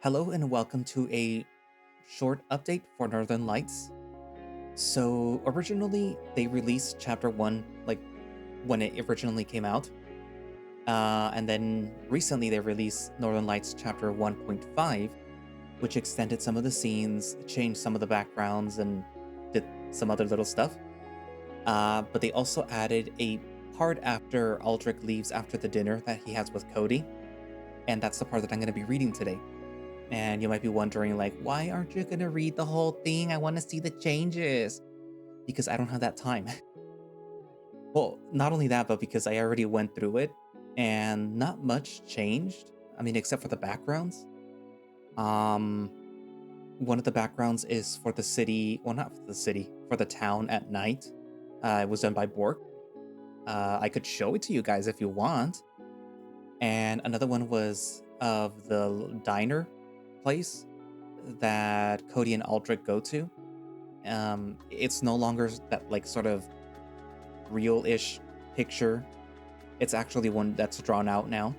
Hello and welcome to a short update for Northern Lights. So, originally they released Chapter 1 like when it originally came out. And then recently they released Northern Lights Chapter 1.5, which extended some of the scenes, changed some of the backgrounds, and did some other little stuff. But they also added a part after Aldrich leaves after the dinner that he has with Cody. And that's the part that I'm going to be reading today. And you might be wondering, like, why aren't you gonna read the whole thing? I want to see the changes. Because I don't have that time. Well, not only that, but because I already went through it and not much changed. I mean, except for the backgrounds. Um, One of the backgrounds is for the city, well, not for the city, for the town at night. It was done by Bork. I could show it to you guys if you want. And another one was of the diner place that Cody and Aldrich go to. It's no longer that like sort of real-ish picture. It's actually one that's drawn out now.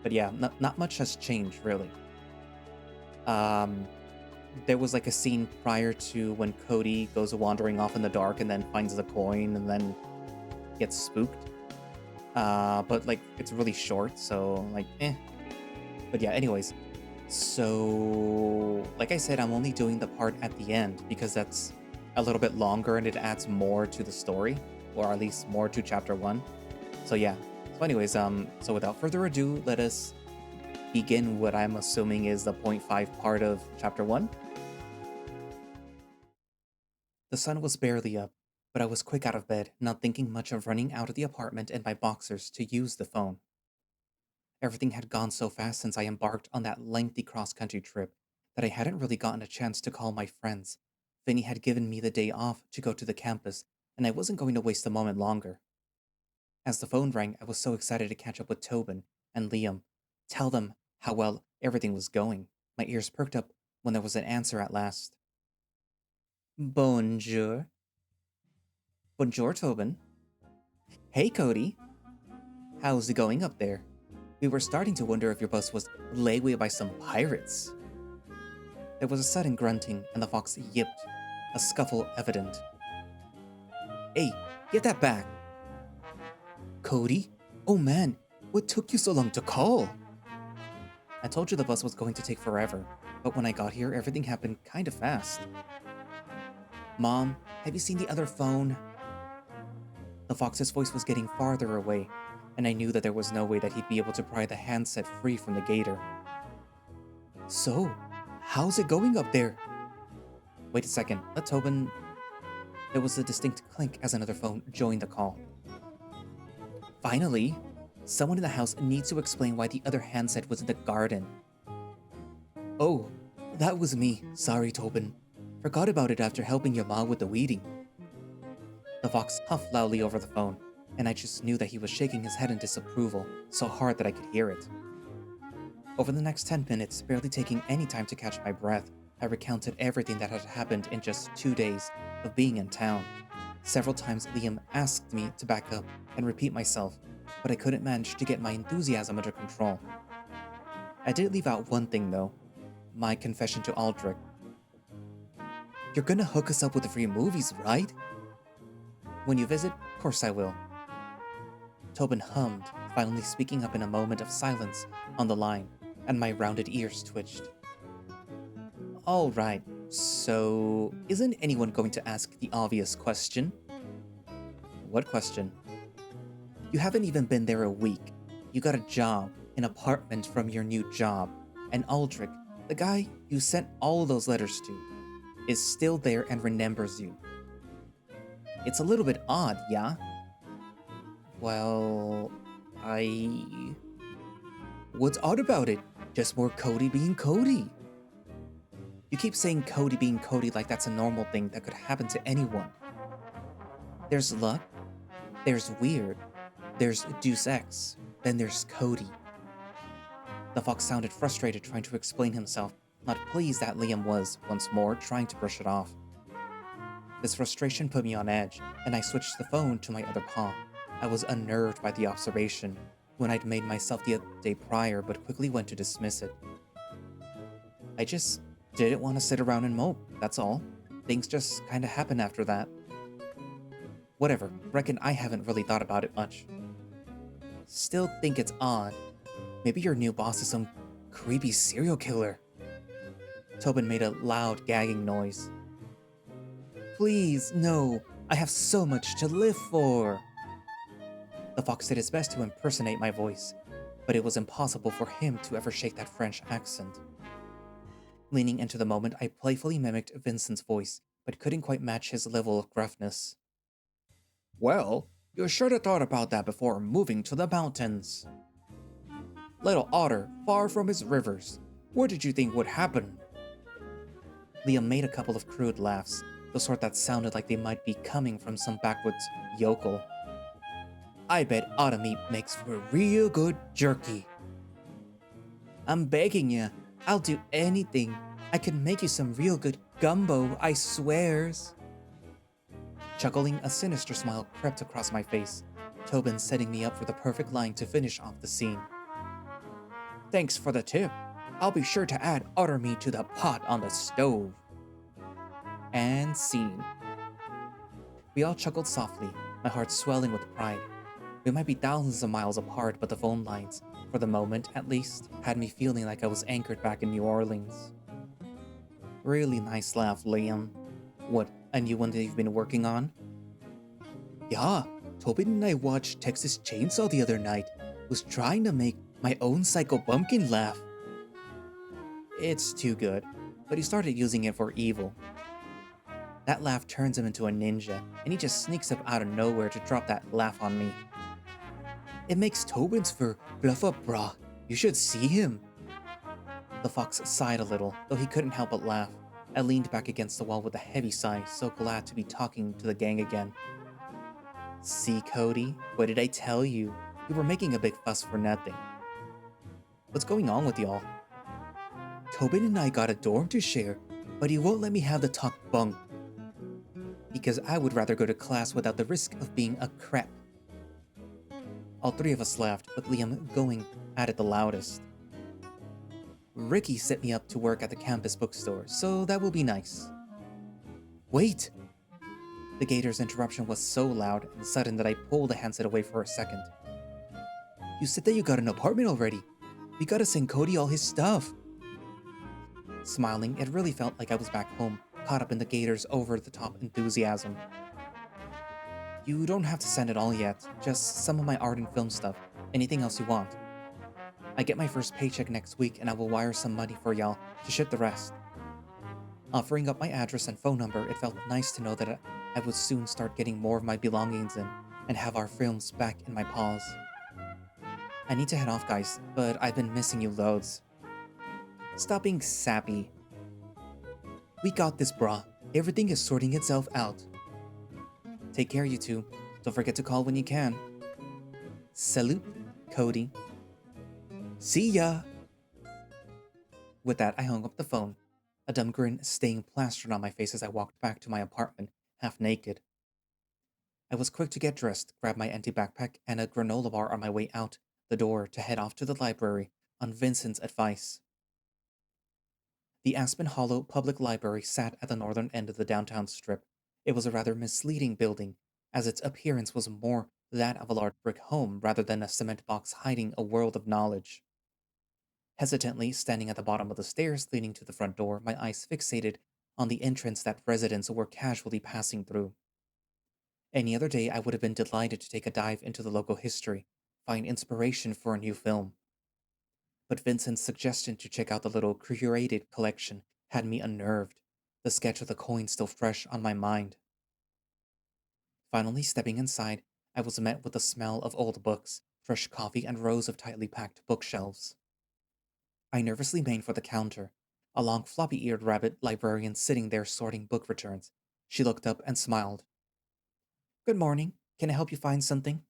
But yeah, not much has changed really. Um, there was like a scene prior to when Cody goes wandering off in the dark and then finds the coin and then gets spooked. But like it's really short, so like But yeah, anyways. So, like I said, I'm only doing the part at the end because that's a little bit longer and it adds more to the story, or at least more to chapter 1. So yeah. So anyways, so without further ado, let us begin what I'm assuming is the point 5 part of chapter 1. The sun was barely up, but I was quick out of bed, not thinking much of running out of the apartment in my boxers to use the phone. Everything had gone so fast since I embarked on that lengthy cross-country trip that I hadn't really gotten a chance to call my friends. Vinny had given me the day off to go to the campus, and I wasn't going to waste a moment longer. As the phone rang, I was so excited to catch up with Tobin and Liam, tell them how well everything was going. My ears perked up when there was an answer at last. Bonjour. Bonjour, Tobin. Hey, Cody. How's it going up there? We were starting to wonder if your bus was laid away by some pirates. There was a sudden grunting, and the fox yipped, a scuffle evident. Hey, get that back! Cody? Oh man, what took you so long to call? I told you the bus was going to take forever, but when I got here, everything happened kind of fast. Mom, have you seen the other phone? The fox's voice was getting farther away, and I knew that there was no way that he'd be able to pry the handset free from the gator. So, how's it going up there? Wait a second, let Tobin... There was a distinct clink as another phone joined the call. Finally, someone in the house needs to explain why the other handset was in the garden. Oh, that was me. Sorry, Tobin. Forgot about it after helping your mom with the weeding. The fox huffed loudly over the phone, and I just knew that he was shaking his head in disapproval, so hard that I could hear it. Over the next 10 minutes, barely taking any time to catch my breath, I recounted everything that had happened in just 2 days of being in town. Several times Liam asked me to back up and repeat myself, but I couldn't manage to get my enthusiasm under control. I did leave out one thing though, my confession to Aldrich. You're gonna hook us up with the free movies, right? When you visit, of course I will. Tobin hummed, finally speaking up in a moment of silence on the line, and my rounded ears twitched. All right, so isn't anyone going to ask the obvious question? What question? You haven't even been there a week. You got a job, an apartment from your new job, and Aldrich, the guy you sent all those letters to, is still there and remembers you. It's a little bit odd, yeah? Well, What's odd about it? Just more Cody being Cody. You keep saying Cody being Cody like that's a normal thing that could happen to anyone. There's luck, there's weird, there's Deus Ex, then there's Cody. The fox sounded frustrated trying to explain himself, not pleased that Liam was, once more, trying to brush it off. This frustration put me on edge, and I switched the phone to my other paw. I was unnerved by the observation, when I'd made myself the day prior but quickly went to dismiss it. I just didn't want to sit around and mope, that's all. Things just kinda happened after that. Whatever, reckon I haven't really thought about it much. Still think it's odd. Maybe your new boss is some creepy serial killer. Tobin made a loud gagging noise. Please, no. I have so much to live for. The fox did his best to impersonate my voice, but it was impossible for him to ever shake that French accent. Leaning into the moment, I playfully mimicked Vincent's voice, but couldn't quite match his level of gruffness. Well, you should have thought about that before moving to the mountains. Little otter, far from his rivers. What did you think would happen? Liam made a couple of crude laughs, the sort that sounded like they might be coming from some backwoods yokel. I bet otter meat makes for real good jerky. I'm begging ya, I'll do anything. I can make you some real good gumbo, I swears. Chuckling, a sinister smile crept across my face, Tobin setting me up for the perfect line to finish off the scene. Thanks for the tip. I'll be sure to add otter meat to the pot on the stove. And scene. We all chuckled softly, my heart swelling with pride. We might be thousands of miles apart, but the phone lines, for the moment at least, had me feeling like I was anchored back in New Orleans. Really nice laugh, Liam. What, a new one that you've been working on? Yeah, Tobin and I watched Texas Chainsaw the other night. Was trying to make my own Psycho Bumpkin laugh. It's too good, but he started using it for evil. That laugh turns him into a ninja, and he just sneaks up out of nowhere to drop that laugh on me. It makes Tobin's fur bluff up, brah. You should see him. The fox sighed a little, though he couldn't help but laugh. I leaned back against the wall with a heavy sigh, so glad to be talking to the gang again. See, Cody? What did I tell you? You were making a big fuss for nothing. What's going on with y'all? Tobin and I got a dorm to share, but he won't let me have the talk bunk. Because I would rather go to class without the risk of being a crep. All three of us laughed, with Liam going at it the loudest. Ricky set me up to work at the campus bookstore, so that will be nice. Wait! The gator's interruption was so loud and sudden that I pulled the handset away for a second. You said that you got an apartment already. We gotta send Cody all his stuff. Smiling, it really felt like I was back home, caught up in the gator's over-the-top enthusiasm. You don't have to send it all yet, just some of my art and film stuff. Anything else you want. I get my first paycheck next week and I will wire some money for y'all to ship the rest. Offering up my address and phone number, it felt nice to know that I would soon start getting more of my belongings in and have our films back in my paws. I need to head off, guys, but I've been missing you loads. Stop being sappy. We got this, brah. Everything is sorting itself out. Take care, you two. Don't forget to call when you can. Salute, Cody. See ya! With that, I hung up the phone, a dumb grin staying plastered on my face as I walked back to my apartment, half naked. I was quick to get dressed, grab my empty backpack and a granola bar on my way out the door to head off to the library on Vincent's advice. The Aspen Hollow Public Library sat at the northern end of the downtown strip. It was a rather misleading building, as its appearance was more that of a large brick home rather than a cement box hiding a world of knowledge. Hesitantly, standing at the bottom of the stairs leading to the front door, my eyes fixated on the entrance that residents were casually passing through. Any other day, I would have been delighted to take a dive into the local history, find inspiration for a new film. But Vincent's suggestion to check out the little curated collection had me unnerved, the sketch of the coin still fresh on my mind. Finally, stepping inside, I was met with the smell of old books, fresh coffee, and rows of tightly packed bookshelves. I nervously made for the counter, a long floppy-eared rabbit librarian sitting there sorting book returns. She looked up and smiled. Good morning. Can I help you find something?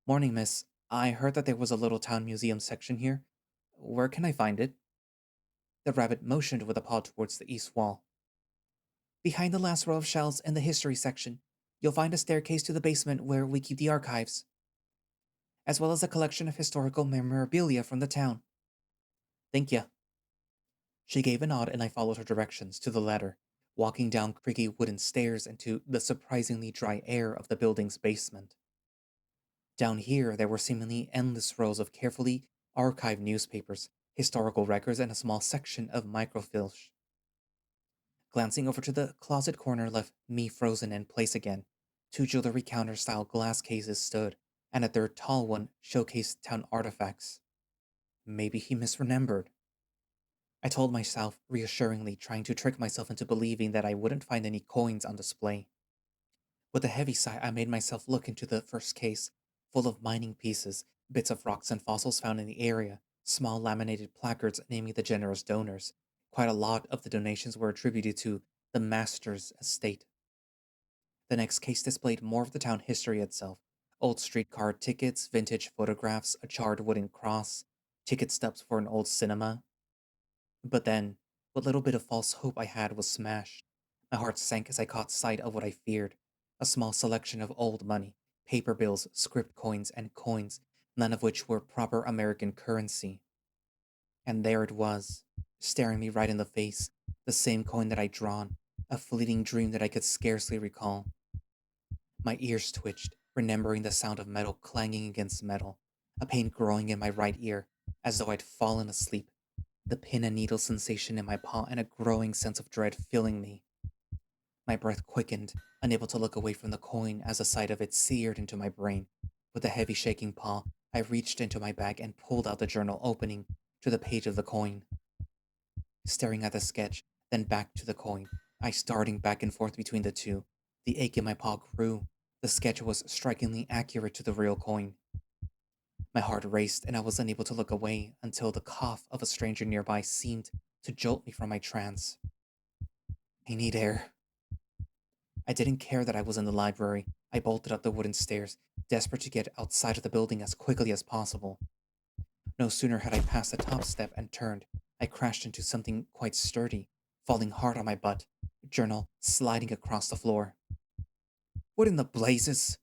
Morning, miss. I heard that there was a little town museum section here. Where can I find it? The rabbit motioned with a paw towards the east wall. Behind the last row of shelves in the history section, you'll find a staircase to the basement where we keep the archives, as well as a collection of historical memorabilia from the town. Thank you. She gave a nod and I followed her directions to the letter, walking down creaky wooden stairs into the surprisingly dry air of the building's basement. Down here, there were seemingly endless rows of carefully archived newspapers, historical records, and a small section of microfilm. Glancing over to the closet corner left me frozen in place again. Two jewelry counter style glass cases stood, and a third tall one showcased town artifacts. Maybe he misremembered. I told myself reassuringly, trying to trick myself into believing that I wouldn't find any coins on display. With a heavy sigh, I made myself look into the first case, full of mining pieces, bits of rocks and fossils found in the area, small laminated placards naming the generous donors. Quite a lot of the donations were attributed to the master's estate. The next case displayed more of the town history itself: old streetcar tickets, vintage photographs, a charred wooden cross, ticket stubs for an old cinema. But then, what little bit of false hope I had was smashed. My heart sank as I caught sight of what I feared: a small selection of old money, paper bills, script coins, and coins, none of which were proper American currency. And there it was, staring me right in the face, the same coin that I'd drawn, a fleeting dream that I could scarcely recall. My ears twitched, remembering the sound of metal clanging against metal, a pain growing in my right ear, as though I'd fallen asleep, the pin and needle sensation in my paw, and a growing sense of dread filling me. My breath quickened, unable to look away from the coin as the sight of it seared into my brain. With a heavy shaking paw, I reached into my bag and pulled out the journal, opening to the page of the coin. Staring at the sketch, then back to the coin, I darting back and forth between the two. The ache in my paw grew. The sketch was strikingly accurate to the real coin. My heart raced, and I was unable to look away until the cough of a stranger nearby seemed to jolt me from my trance. I need air. I didn't care that I was in the library. I bolted up the wooden stairs, desperate to get outside of the building as quickly as possible. No sooner had I passed the top step and turned, I crashed into something quite sturdy, falling hard on my butt, journal sliding across the floor. What in the blazes?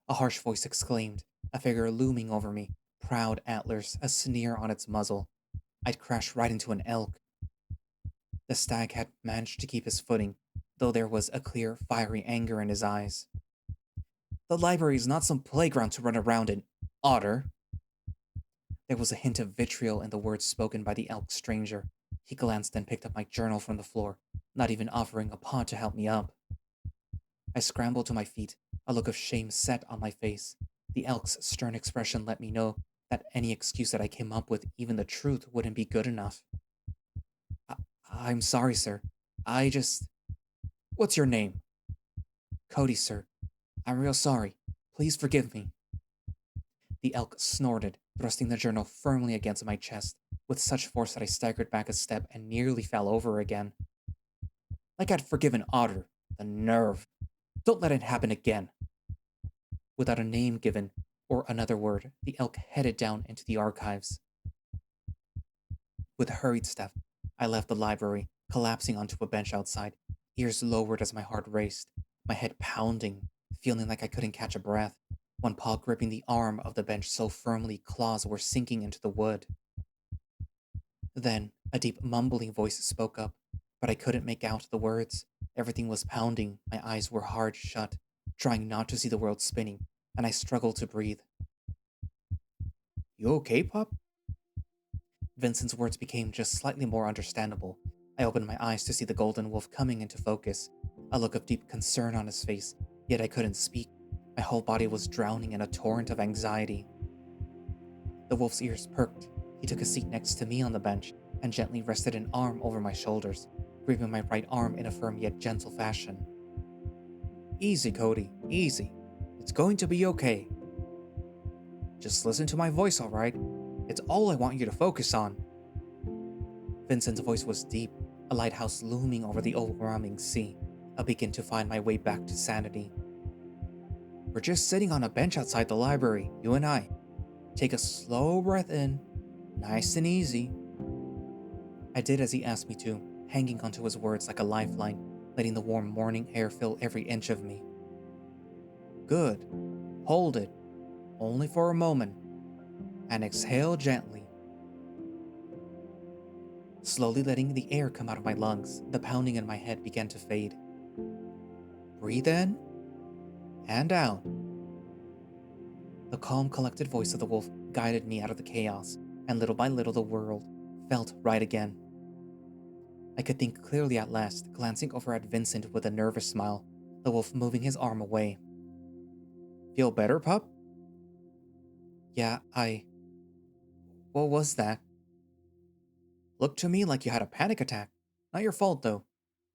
A harsh voice exclaimed, a figure looming over me, proud antlers, a sneer on its muzzle. I'd crashed right into an elk. The stag had managed to keep his footing, though there was a clear, fiery anger in his eyes. The library is not some playground to run around in, Otter. There was a hint of vitriol in the words spoken by the elk stranger. He glanced and picked up my journal from the floor, not even offering a paw to help me up. I scrambled to my feet, a look of shame set on my face. The elk's stern expression let me know that any excuse that I came up with, even the truth, wouldn't be good enough. I'm sorry, sir. I just... What's your name? Cody, sir. I'm real sorry. Please forgive me. The elk snorted, thrusting the journal firmly against my chest, with such force that I staggered back a step and nearly fell over again. Like I'd forgiven Otter. The nerve. Don't let it happen again. Without a name given, or another word, the elk headed down into the archives. With a hurried step, I left the library, collapsing onto a bench outside, ears lowered as my heart raced, my head pounding, feeling like I couldn't catch a breath, one paw gripping the arm of the bench so firmly claws were sinking into the wood. Then, a deep mumbling voice spoke up, but I couldn't make out the words. Everything was pounding, my eyes were hard shut, trying not to see the world spinning, and I struggled to breathe. You okay, pup? Vincent's words became just slightly more understandable. I opened my eyes to see the golden wolf coming into focus, a look of deep concern on his face, yet I couldn't speak. My whole body was drowning in a torrent of anxiety. The wolf's ears perked. He took a seat next to me on the bench and gently rested an arm over my shoulders, gripping my right arm in a firm yet gentle fashion. Easy, Cody, easy. It's going to be okay. Just listen to my voice, all right? It's all I want you to focus on. Vincent's voice was deep, a lighthouse looming over the overwhelming sea, a beacon to find my way back to sanity. We're just sitting on a bench outside the library, you and I. Take a slow breath in, nice and easy. I did as he asked me to, hanging onto his words like a lifeline, letting the warm morning air fill every inch of me. Good. Hold it. Only for a moment. And exhale gently. Slowly letting the air come out of my lungs, the pounding in my head began to fade. Breathe in and out. The calm, collected voice of the wolf guided me out of the chaos, and little by little the world felt right again. I could think clearly at last, glancing over at Vincent with a nervous smile, the wolf moving his arm away. Feel better, pup? Yeah, What was that? Looked to me like you had a panic attack. Not your fault, though.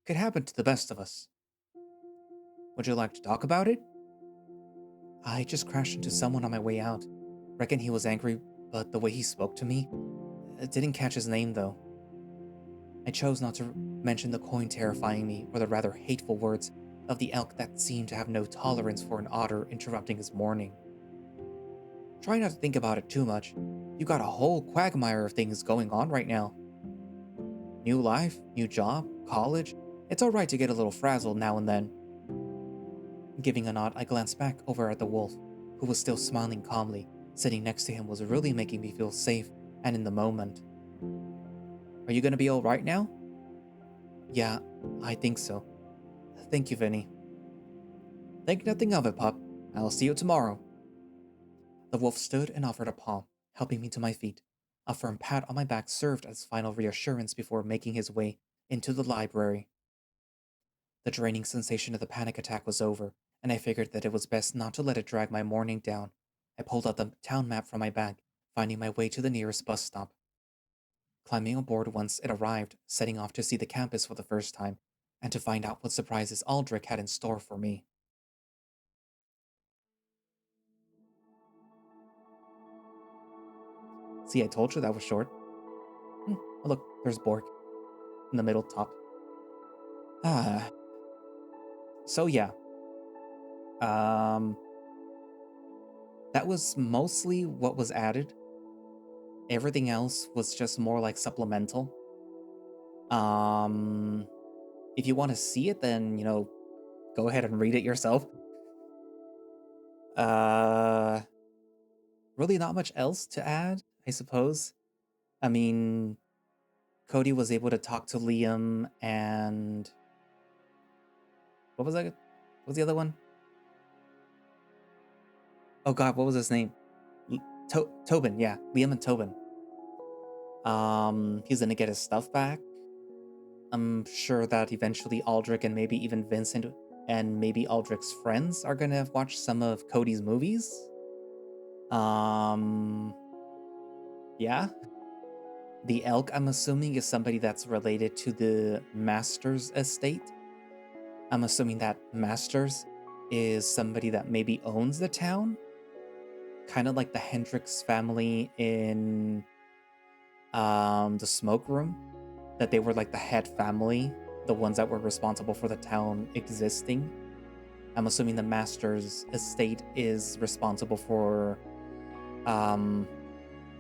Could happen to the best of us. Would you like to talk about it? I just crashed into someone on my way out. Reckon he was angry, but the way he spoke to me, didn't catch his name, though. I chose not to mention the coin terrifying me, or the rather hateful words of the elk that seemed to have no tolerance for an otter interrupting his morning. Try not to think about it too much. You got a whole quagmire of things going on right now. New life, new job, college. It's alright to get a little frazzled now and then. Giving a nod, I glanced back over at the wolf, who was still smiling calmly. Sitting next to him was really making me feel safe and in the moment. Are you gonna be alright now? Yeah, I think so. Thank you, Vinny. Think nothing of it, pup. I'll see you tomorrow. The wolf stood and offered a paw, helping me to my feet. A firm pat on my back served as final reassurance before making his way into the library. The draining sensation of the panic attack was over, and I figured that it was best not to let it drag my morning down. I pulled out the town map from my bag, finding my way to the nearest bus stop. Climbing aboard once it arrived, setting off to see the campus for the first time, and to find out what surprises Aldrich had in store for me. See, I told you that was short. Oh, look, there's Borg in the middle top. Ah. So yeah. That was mostly what was added. Everything else was just more like supplemental. If you want to see it, then, go ahead and read it yourself. Uh, really not much else to add, I suppose. I mean, Cody was able to talk to Liam and what was that? What was the other one? Oh god, what was his name? Tobin, yeah, Liam and Tobin. He's gonna get his stuff back. I'm sure that eventually Aldrich and maybe even Vincent and maybe Aldrich's friends are gonna watch some of Cody's movies. Yeah. The elk, I'm assuming, is somebody that's related to the Masters estate. I'm assuming that Masters is somebody that maybe owns the town. Kind of like the Hendricks family in the smoke room. That they were like the head family, the ones that were responsible for the town existing. I'm assuming the Masters estate is responsible for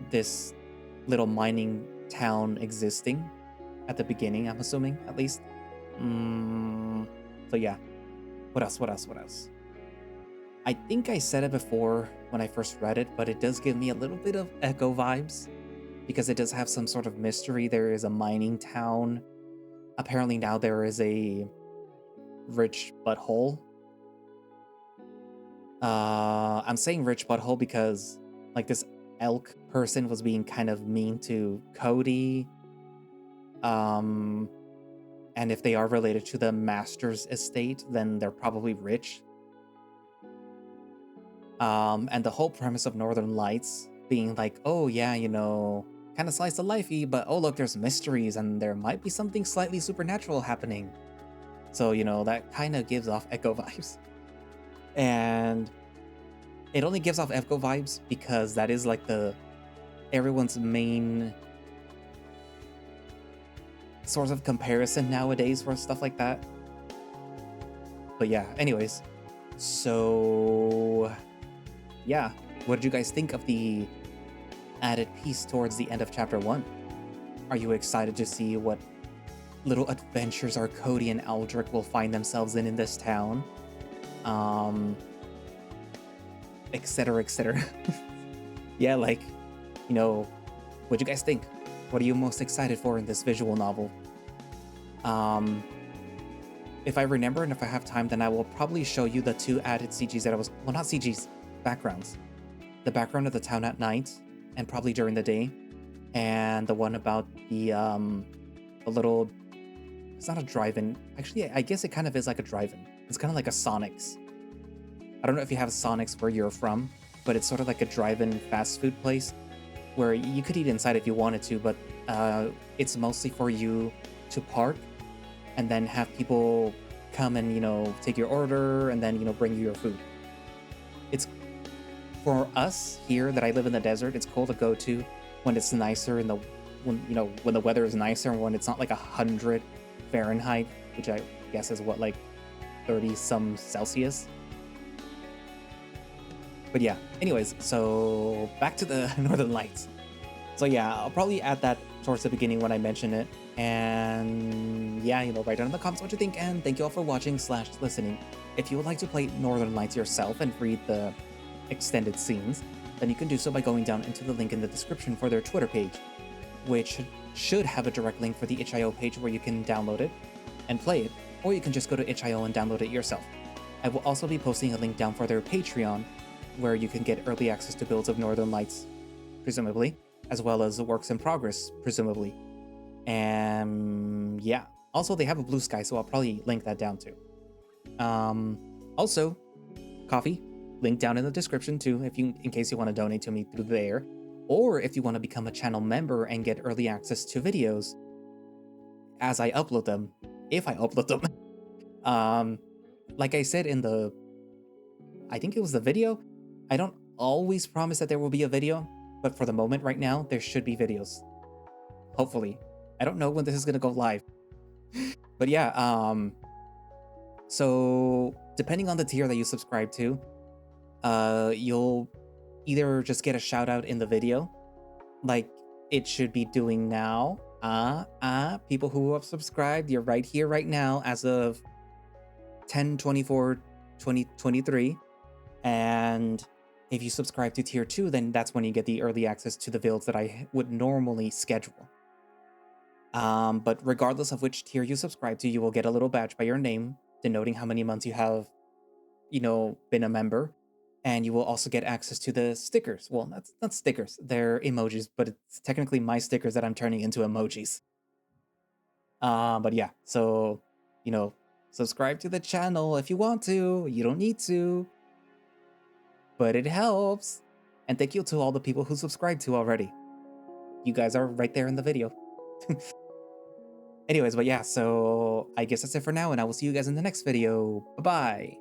this little mining town existing at the beginning, I'm assuming, at least. So yeah. What else? I think I said it before when I first read it, but it does give me a little bit of Echo vibes, because it does have some sort of mystery. There is a mining town. Apparently now there is a rich butthole. I'm saying rich butthole because, like, this elk person was being kind of mean to Cody. And if they are related to the Masters estate, then they're probably rich. And the whole premise of Northern Lights being like, oh yeah, kind of slice of lifey, but oh look, there's mysteries and there might be something slightly supernatural happening. So, that kind of gives off Echo vibes. And it only gives off Echo vibes because that is like everyone's main source of comparison nowadays for stuff like that. But yeah, anyways. So yeah, what did you guys think of the added piece towards the end of chapter 1? Are you excited to see what little adventures our Cody and Aldrich will find themselves in this town? Etc. Yeah, like, what'd you guys think? What are you most excited for in this visual novel? If I remember and if I have time, then I will probably show you the 2 added CGs that I was, well, not CGs, backgrounds. The background of the town at night and probably during the day, and the one about the little, it's not a drive-in. Actually, I guess it kind of is like a drive-in. It's kind of like a Sonic's. I don't know if you have Sonic's where you're from, but it's sort of like a drive-in fast food place where you could eat inside if you wanted to, but it's mostly for you to park and then have people come and, take your order and then, bring you your food. It's, for us here that I live in the desert, it's cool to go to when it's nicer and when the weather is nicer and when it's not like 100 Fahrenheit, which I guess is what, like 30 some Celsius. But yeah, anyways, so back to the Northern Lights. So yeah, I'll probably add that towards the beginning when I mention it. And yeah, write down in the comments what you think, and thank you all for watching / listening. If you would like to play Northern Lights yourself and read the extended scenes, then you can do so by going down into the link in the description for their Twitter page, which should have a direct link for the itch.io page where you can download it and play it, or you can just go to itch.io and download it yourself. I will also be posting a link down for their Patreon, where you can get early access to builds of Northern Lights, presumably, as well as the works in progress, presumably. And yeah, also they have a Blue Sky, so I'll probably link that down too. Also, coffee, link down in the description too, in case you want to donate to me through there, or if you want to become a channel member and get early access to videos as I upload them, if I upload them. Like I said in I think it was the video, I don't always promise that there will be a video, but for the moment right now, there should be videos. Hopefully. I don't know when this is going to go live. But yeah, so depending on the tier that you subscribe to, you'll either just get a shout out in the video, like it should be doing now. People who have subscribed, you're right here right now as of 10/24/2023. And if you subscribe to tier 2, then that's when you get the early access to the builds that I would normally schedule. But regardless of which tier you subscribe to, you will get a little badge by your name, denoting how many months you have, been a member. And you will also get access to the stickers. Well, that's not stickers, they're emojis, but it's technically my stickers that I'm turning into emojis. But yeah, so, subscribe to the channel if you want to. You don't need to, but it helps. And thank you to all the people who subscribed to already. You guys are right there in the video. Anyways, but yeah, so I guess that's it for now, and I will see you guys in the next video. Bye-bye.